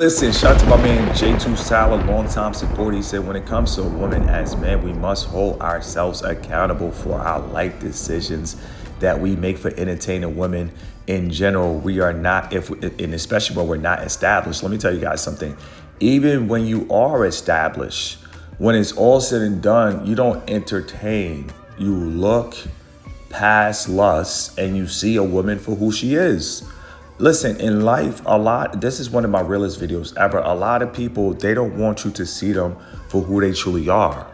Listen, shout out to my man J2 Salad, longtime supporter. He said, when it comes to women as men, we must hold ourselves accountable for our life decisions that we make for entertaining women. In general, we are not, and especially when we're not established. Let me tell you guys something. Even when you are established, when it's all said and done, you don't entertain. You look past lust and you see a woman for who she is. Listen, in life, this is one of my realest videos ever. A lot of people, they don't want you to see them for who they truly are.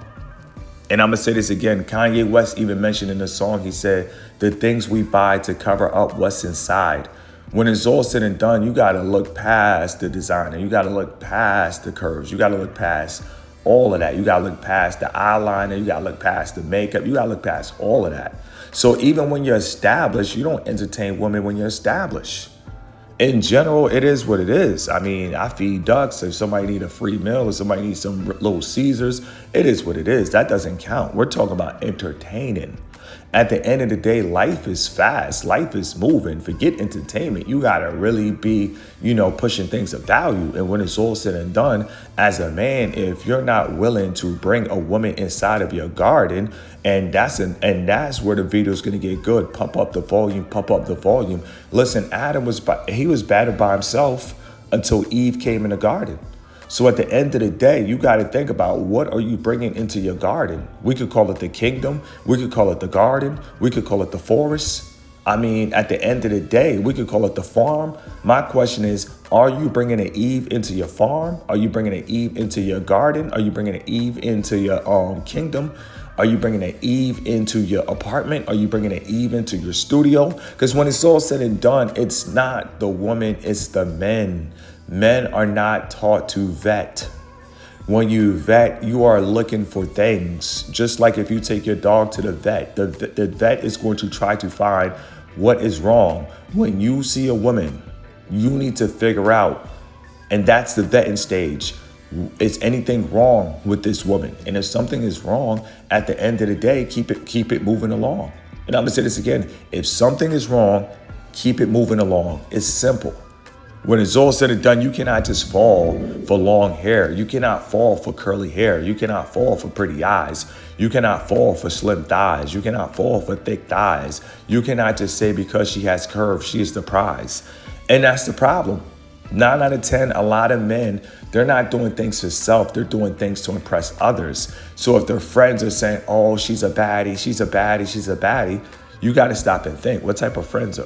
And I'm going to say this again. Kanye West even mentioned in the song, he said, the things we buy to cover up what's inside. When it's all said and done, you got to look past the designer. You got to look past the curves. You got to look past all of that. You got to look past the eyeliner. You got to look past the makeup. You got to look past all of that. So even when you're established, you don't entertain women when you're established. In general, it is what it is. I mean, I feed ducks. If somebody need a free meal or somebody needs some Little Caesars, it is what it is. That doesn't count. We're talking about entertaining. At the end of the day, life is fast. Life is moving. Forget entertainment. You got to really be, pushing things of value. And when it's all said and done, as a man, if you're not willing to bring a woman inside of your garden, and that's where the video is going to get good. Pump up the volume, pump up the volume. Listen, Adam was battered by himself until Eve came in the garden. So at the end of the day, you got to think about, what are you bringing into your garden? We could call it the kingdom. We could call it the garden. We could call it the forest. I mean, at the end of the day, we could call it the farm. My question is, are you bringing an Eve into your farm? Are you bringing an Eve into your garden? Are you bringing an Eve into your kingdom? Are you bringing an Eve into your apartment? Are you bringing an Eve into your studio? Because when it's all said and done, it's not the woman, it's the men. Men are not taught to vet. When you vet, you are looking for things. Just like if you take your dog to the vet is going to try to find what is wrong. When you see a woman, you need to figure out, and that's the vetting stage. Is anything wrong with this woman? And if something is wrong, at the end of the day, keep it moving along. And I'm gonna say this again. If something is wrong, keep it moving along. It's simple. When it's all said and done, you cannot just fall for long hair. You cannot fall for curly hair. You cannot fall for pretty eyes. You cannot fall for slim thighs. You cannot fall for thick thighs. You cannot just say because she has curves, she is the prize. And that's the problem. 9 out of 10, a lot of men, they're not doing things for self. They're doing things to impress others. So if their friends are saying, oh, she's a baddie, she's a baddie, she's a baddie, you got to stop and think, what type of friends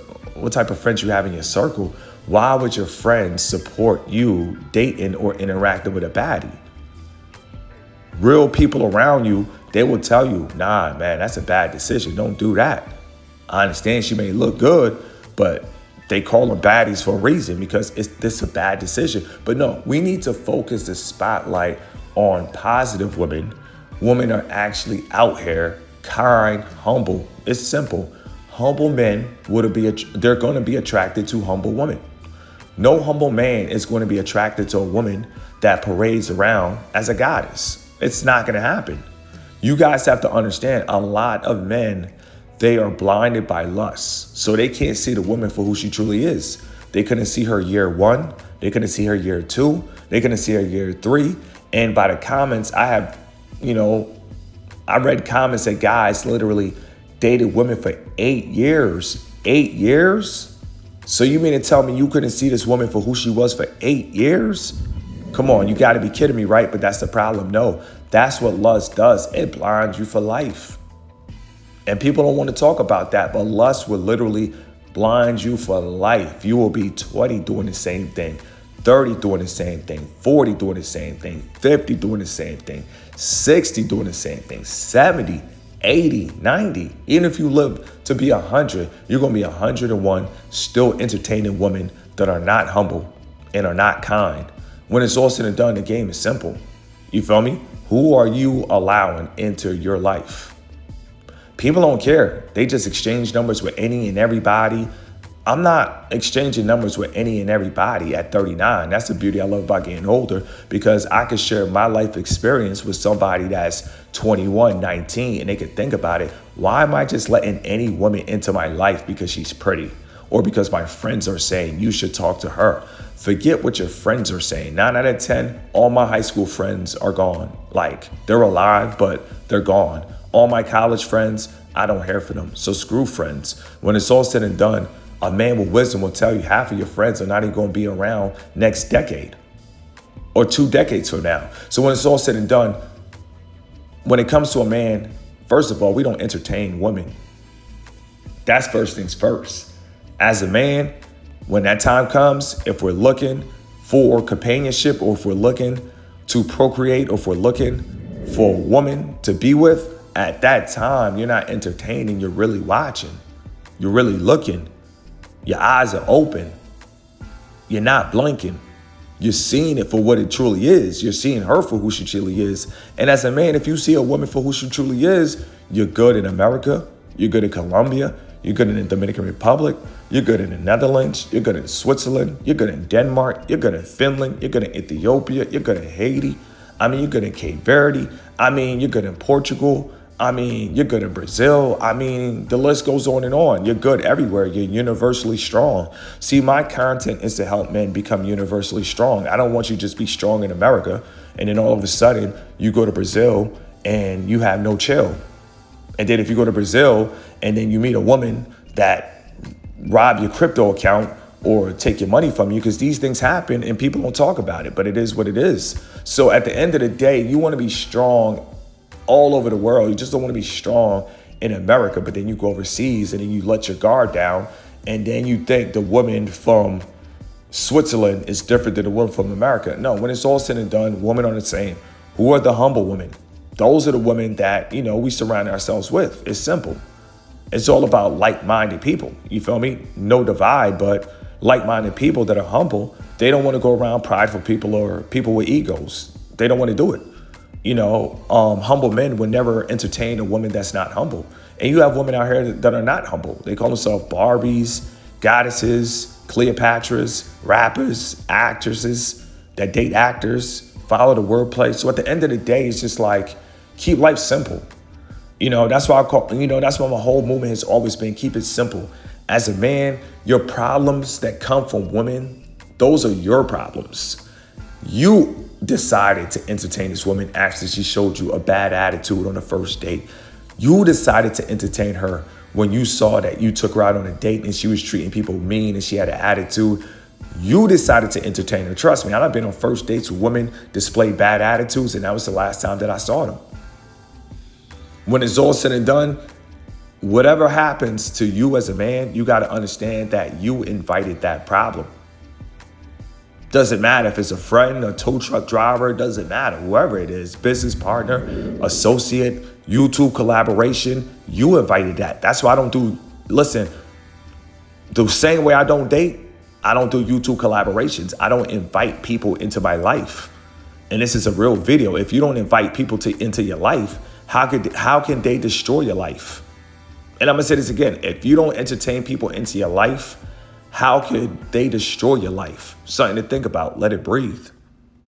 you have in your circle? Why would your friends support you dating or interacting with a baddie? Real people around you, they will tell you, nah, man, that's a bad decision. Don't do that. I understand she may look good, but they call them baddies for a reason, because this a bad decision. But no, we need to focus the spotlight on positive women. Women are actually out here, kind, humble. It's simple. Humble men they're going to be attracted to humble women. No humble man is going to be attracted to a woman that parades around as a goddess. It's not going to happen. You guys have to understand, a lot of men, they are blinded by lust. So they can't see the woman for who she truly is. They couldn't see her year 1. They couldn't see her year 2. They couldn't see her year 3. And by the comments, I read comments that guys literally dated women for 8 years. 8 years? So you mean to tell me you couldn't see this woman for who she was for 8 years? Come on, you got to be kidding me, right? But that's the problem. No, that's what lust does. It blinds you for life. And people don't want to talk about that, but lust will literally blind you for life. You will be 20 doing the same thing, 30 doing the same thing, 40 doing the same thing, 50 doing the same thing, 60 doing the same thing, 70, 80, 90. Even if you live to be 100, you're going to be 101 still entertaining women that are not humble and are not kind. When it's all said and done, the game is simple. You feel me? Who are you allowing into your life? People don't care. They just exchange numbers with any and everybody. I'm not exchanging numbers with any and everybody at 39. That's the beauty I love about getting older, because I can share my life experience with somebody that's 21, 19, and they can think about it. Why am I just letting any woman into my life because she's pretty? or because my friends are saying you should talk to her. Forget what your friends are saying. 9 out of 10, all my high school friends are gone. Like, they're alive, but they're gone. All my college friends, I don't hear from them. So screw friends. When it's all said and done, a man with wisdom will tell you half of your friends are not even going to be around next decade or 2 decades from now. So when it's all said and done, when it comes to a man, first of all, we don't entertain women. That's first things first. As a man, when that time comes, if we're looking for companionship, or if we're looking to procreate, or if we're looking for a woman to be with, at that time, you're not entertaining, you're really watching. You're really looking. Your eyes are open. You're not blinking. You're seeing it for what it truly is. You're seeing her for who she truly is. And as a man, if you see a woman for who she truly is, you're good in America. You're good in Colombia. You're good in the Dominican Republic. You're good in the Netherlands. You're good in Switzerland. You're good in Denmark. You're good in Finland. You're good in Ethiopia. You're good in Haiti. You're good in Cape Verde. You're good in Portugal. You're good in Brazil. The list goes on and on. You're good everywhere. You're universally strong. See, my content is to help men become universally strong. I don't want you to just be strong in America, and then all of a sudden you go to Brazil and you have no chill. And then if you go to Brazil and then you meet a woman that rob your crypto account or take your money from you, because these things happen and people don't talk about it, but it is what it is. So at the end of the day, you want to be strong all over the world. You just don't want to be strong in America, but then you go overseas and then you let your guard down, and then you think the woman from Switzerland is different than the woman from America. No, when it's all said and done, women are the same. Who are the humble women? Those are the women that, we surround ourselves with. It's simple. It's all about like-minded people. You feel me? No divide, but like-minded people that are humble. They don't want to go around prideful people or people with egos. They don't want to do it. Humble men would never entertain a woman that's not humble. And you have women out here that are not humble. They call themselves Barbies, goddesses, Cleopatras, rappers, actresses that date actors, follow the wordplay. So at the end of the day, it's just like, keep life simple. That's why that's why my whole movement has always been keep it simple. As a man, your problems that come from women, those are your problems. You decided to entertain this woman after she showed you a bad attitude on the first date. You decided to entertain her when you saw that you took her out on a date and she was treating people mean and she had an attitude. You decided to entertain her. Trust me, I've been on first dates with women display bad attitudes, and that was the last time that I saw them. When it's all said and done, whatever happens to you as a man, you got to understand that you invited that problem. Doesn't matter if it's a friend, a tow truck driver, doesn't matter, whoever it is, business partner, associate, YouTube collaboration, you invited that. That's why the same way I don't date, I don't do YouTube collaborations. I don't invite people into my life. And this is a real video. If you don't invite people into your life, how can they destroy your life? And I'm gonna say this again. If you don't entertain people into your life, how could they destroy your life? Something to think about. Let it breathe.